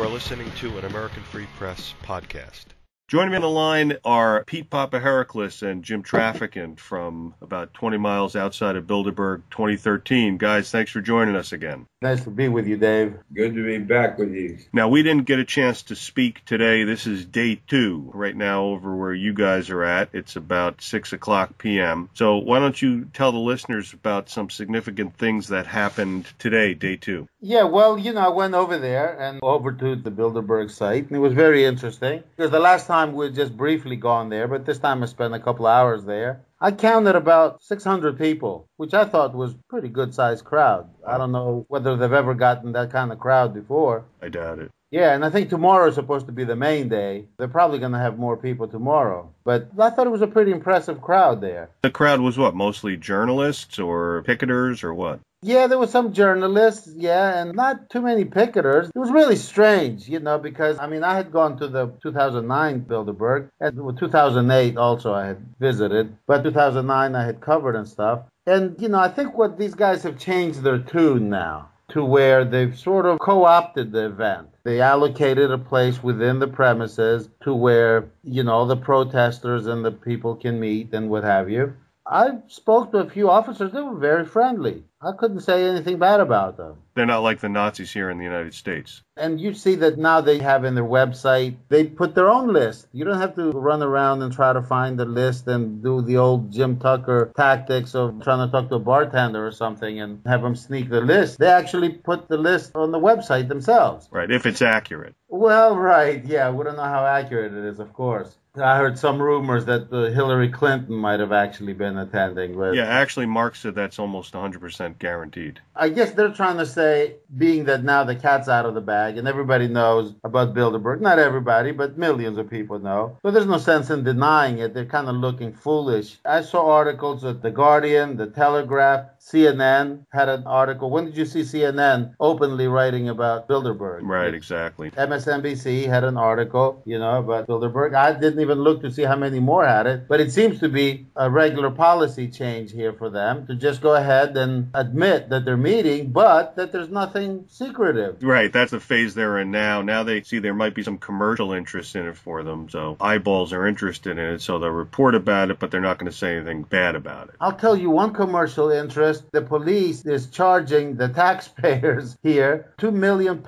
You are listening to an American Free Press podcast. Joining me on the line are Pete Papherakles and Jim Traficant from about 20 miles outside of Bilderberg, 2013. Guys, thanks for joining us again. Nice to be with you, Dave. Good to be back with you. Now, we didn't get a chance to speak today. This is day 2 right now over where you guys are at. It's about 6 o'clock p.m. So why don't you tell the listeners about some significant things that happened today, day 2? Yeah, well, I went over there and over to the Bilderberg site, and it was very interesting because the last time we'd just briefly gone there, but this time I spent a couple of hours there. I counted about 600 people, which I thought was a pretty good-sized crowd. I don't know whether they've ever gotten that kind of crowd before. I doubt it. Yeah, and I think tomorrow is supposed to be the main day. They're probably going to have more people tomorrow. But I thought it was a pretty impressive crowd there. The crowd was what, mostly journalists or picketers or what? Yeah, there were some journalists, and not too many picketers. It was really strange, because, I had gone to the 2009 Bilderberg, and 2008 also I had visited, but 2009 I had covered and stuff. And, I think what these guys have changed their tune now to where they've sort of co-opted the event. They allocated a place within the premises to where, the protesters and the people can meet and what have you. I spoke to a few officers. They were very friendly. I couldn't say anything bad about them. They're not like the Nazis here in the United States. And you see that now they have in their website, they put their own list. You don't have to run around and try to find the list and do the old Jim Tucker tactics of trying to talk to a bartender or something and have them sneak the list. They actually put the list on the website themselves. Right, if it's accurate. Well, right, yeah. We don't know how accurate it is, of course. I heard some rumors that Hillary Clinton might have actually been attending. But yeah, actually, Mark said that's almost 100% guaranteed. I guess they're trying to say, being that now the cat's out of the bag and everybody knows about Bilderberg. Not everybody, but millions of people know. So there's no sense in denying it. They're kind of looking foolish. I saw articles at The Guardian, The Telegraph, CNN had an article. When did you see CNN openly writing about Bilderberg? Right, exactly. MSNBC had an article, about Bilderberg. I didn't even look to see how many more had it, but it seems to be a regular policy change here for them to just go ahead and admit that they're meeting, but that there's nothing secretive. Right, that's the phase they're in now. Now they see there might be some commercial interest in it for them, so eyeballs are interested in it, so they'll report about it, but they're not going to say anything bad about it. I'll tell you one commercial interest. The police is charging the taxpayers here £2 million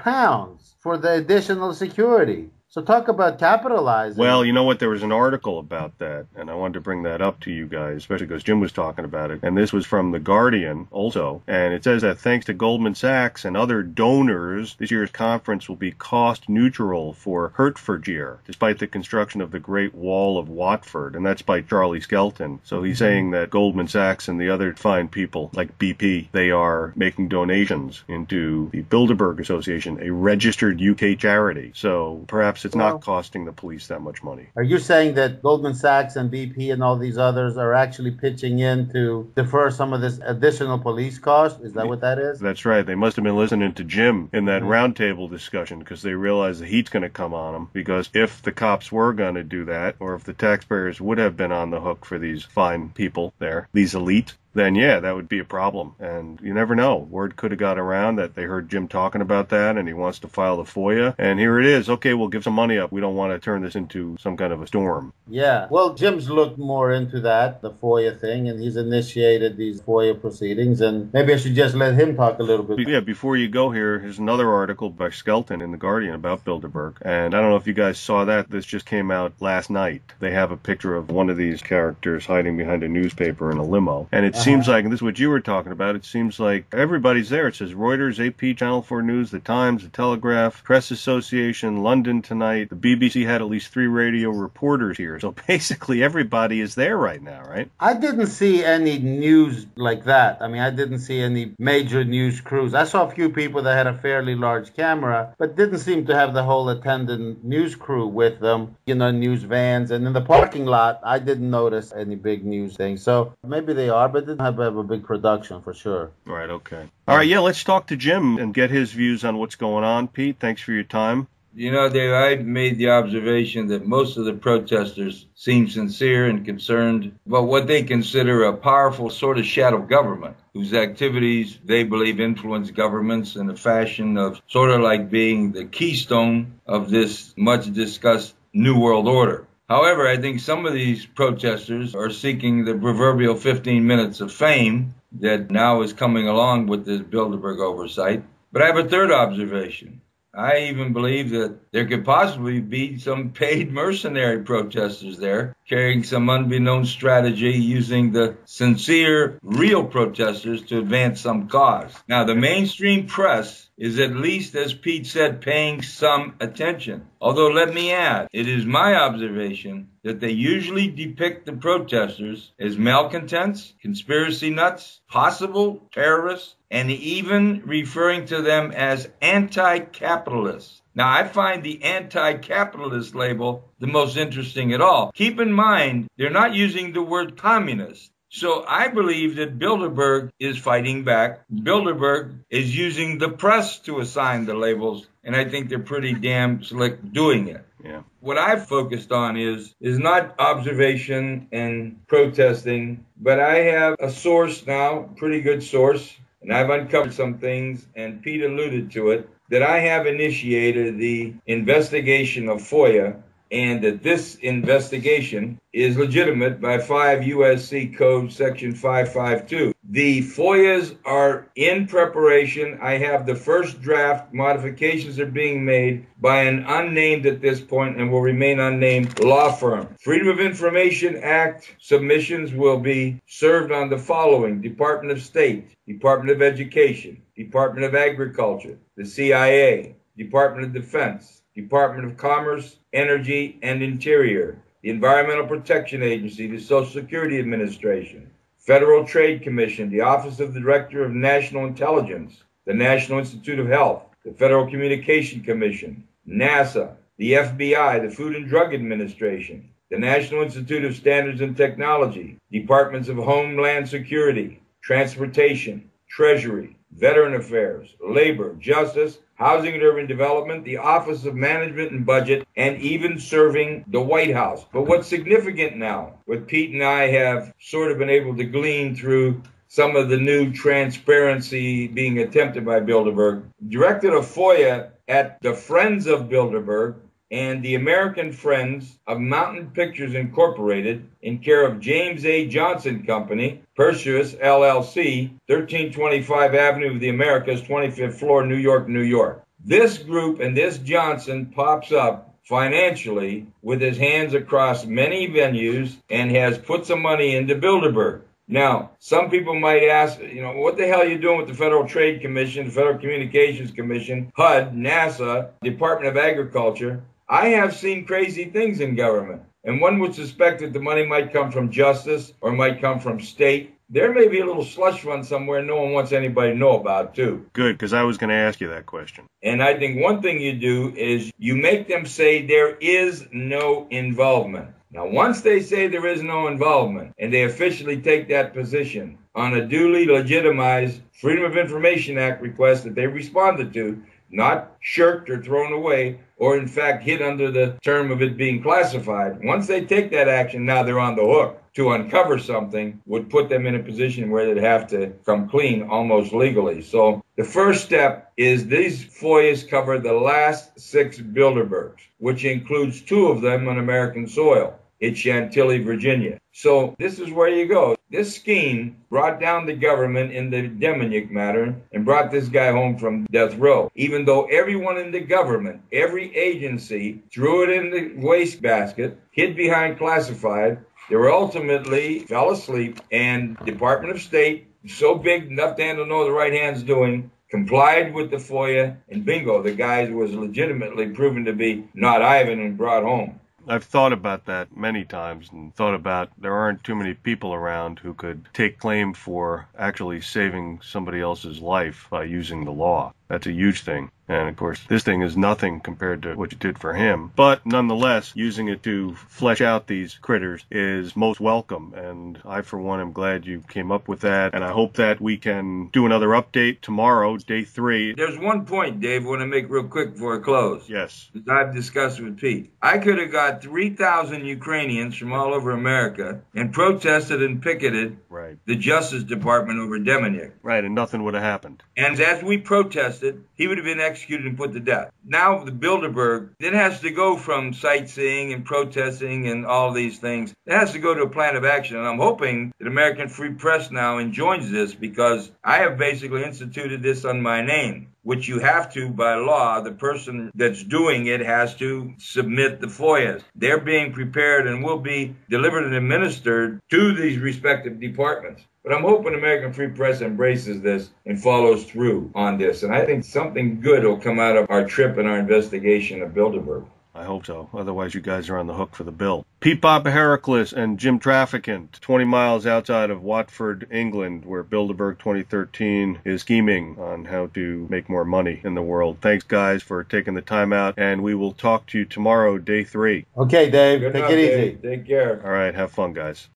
for the additional security. So talk about capitalizing. Well, you know what? There was an article about that, and I wanted to bring that up to you guys, especially because Jim was talking about it. And this was from The Guardian also. And it says that thanks to Goldman Sachs and other donors, this year's conference will be cost neutral for Hertfordshire, despite the construction of the Great Wall of Watford. And that's by Charlie Skelton. So he's saying that Goldman Sachs and the other fine people like BP, they are making donations into the Bilderberg Association, a registered UK charity. So perhaps it's not costing the police that much money. Are you saying that Goldman Sachs and BP and all these others are actually pitching in to defer some of this additional police cost? Is that what that is? That's right. They must have been listening to Jim in that roundtable discussion because they realize the heat's going to come on them. Because if the cops were going to do that, or if the taxpayers would have been on the hook for these fine people there, these elite, then yeah, that would be a problem. And you never know. Word could have got around that they heard Jim talking about that and he wants to file the FOIA. And here it is. Okay, we'll give some money up. We don't want to turn this into some kind of a storm. Yeah. Well, Jim's looked more into that, the FOIA thing, and he's initiated these FOIA proceedings. And maybe I should just let him talk a little bit. Yeah, before you go here, here's another article by Skelton in The Guardian about Bilderberg. And I don't know if you guys saw that. This just came out last night. They have a picture of one of these characters hiding behind a newspaper in a limo. And it seems like, and this is what you were talking about, it seems like everybody's there. It says Reuters, AP, Channel 4 News, The Times, The Telegraph, Press Association, London Tonight. The BBC had at least 3 radio reporters here. So basically everybody is there right now, right? I didn't see any news like that. I didn't see any major news crews. I saw a few people that had a fairly large camera, but didn't seem to have the whole attendant news crew with them, news vans. And in the parking lot, I didn't notice any big news things. So maybe they are, but didn't have a big production for sure. Right, okay. All right, yeah, let's talk to Jim and get his views on what's going on. Pete, thanks for your time. You know, Dave, I made the observation that most of the protesters seem sincere and concerned about what they consider a powerful sort of shadow government, whose activities they believe influence governments in a fashion of sort of like being the keystone of this much discussed New World Order. However, I think some of these protesters are seeking the proverbial 15 minutes of fame that now is coming along with this Bilderberg oversight. But I have a third observation. I even believe that there could possibly be some paid mercenary protesters there carrying some unbeknown strategy using the sincere, real protesters to advance some cause. Now, the mainstream press is, at least as Pete said, paying some attention. Although, let me add, it is my observation that they usually depict the protesters as malcontents, conspiracy nuts, possible terrorists, and even referring to them as anti-capitalists. Now, I find the anti-capitalist label the most interesting at all. Keep in mind, they're not using the word communist. So I believe that Bilderberg is fighting back. Bilderberg is using the press to assign the labels, and I think they're pretty damn slick doing it. Yeah. What I've focused on is not observation and protesting, but I have a source now, pretty good source, and I've uncovered some things, and Pete alluded to it, that I have initiated the investigation of FOIA, and that this investigation is legitimate by 5 U.S.C. Code Section 552. The FOIAs are in preparation. I have the first draft. Modifications are being made by an unnamed at this point and will remain unnamed law firm. Freedom of Information Act submissions will be served on the following: Department of State, Department of Education, Department of Agriculture, the CIA, Department of Defense, Department of Commerce, Energy, and Interior, the Environmental Protection Agency, the Social Security Administration, Federal Trade Commission, the Office of the Director of National Intelligence, the National Institute of Health, the Federal Communication Commission, NASA, the FBI, the Food and Drug Administration, the National Institute of Standards and Technology, Departments of Homeland Security, Transportation, Treasury, Veteran Affairs, Labor, Justice, Housing and Urban Development, the Office of Management and Budget, and even serving the White House. But what's significant now, what Pete and I have sort of been able to glean through some of the new transparency being attempted by Bilderberg, directed a FOIA at the Friends of Bilderberg and the American Friends of Mountain Pictures Incorporated, in care of James A. Johnson Company, Perseus, LLC, 1325 Avenue of the Americas, 25th floor, New York, New York. This group and this Johnson pops up financially with his hands across many venues and has put some money into Bilderberg. Now, some people might ask, what the hell are you doing with the Federal Trade Commission, the Federal Communications Commission, HUD, NASA, Department of Agriculture? I have seen crazy things in government, and one would suspect that the money might come from justice or might come from state. There may be a little slush fund somewhere no one wants anybody to know about, too. Good, because I was going to ask you that question. And I think one thing you do is you make them say there is no involvement. Now, once they say there is no involvement, and they officially take that position on a duly legitimized Freedom of Information Act request that they responded to, not shirked or thrown away, or in fact hid under the term of it being classified. Once they take that action, now they're on the hook. To uncover something would put them in a position where they'd have to come clean almost legally. So the first step is these FOIAs cover the last 6 Bilderbergs, which includes 2 of them on American soil in Chantilly, Virginia. So this is where you go. This scheme brought down the government in the Deminick matter and brought this guy home from death row. Even though everyone in the government, every agency, threw it in the wastebasket, hid behind classified, they were ultimately fell asleep, and Department of State, so big enough to handle know the right hand's doing, complied with the FOIA, and bingo, the guy was legitimately proven to be not Ivan and brought home. I've thought about that many times and thought about there aren't too many people around who could take claim for actually saving somebody else's life by using the law. That's a huge thing. And of course, this thing is nothing compared to what you did for him. But nonetheless, using it to flesh out these critters is most welcome. And I, for one, am glad you came up with that. And I hope that we can do another update tomorrow, day 3. There's one point, Dave, I want to make real quick before I close. Yes. That I've discussed with Pete. I could have got 3,000 Ukrainians from all over America and protested and picketed the Justice Department over Demjanjuk. Right, and nothing would have happened. And as we protested, he would have been executed and put to death. Now the Bilderberg, it has to go from sightseeing and protesting and all these things. It has to go to a plan of action. And I'm hoping that American Free Press now enjoins this, because I have basically instituted this on my name, which you have to, by law, the person that's doing it has to submit the FOIAs. They're being prepared and will be delivered and administered to these respective departments. But I'm hoping American Free Press embraces this and follows through on this. And I think something good will come out of our trip and our investigation of Bilderberg. I hope so. Otherwise, you guys are on the hook for the bill. Pete Papherakles and Jim Traficant, 20 miles outside of Watford, England, where Bilderberg 2013 is scheming on how to make more money in the world. Thanks, guys, for taking the time out, and we will talk to you tomorrow, day 3. Okay, Dave. Good Take night, it easy. Dave. Take care. All right. Have fun, guys.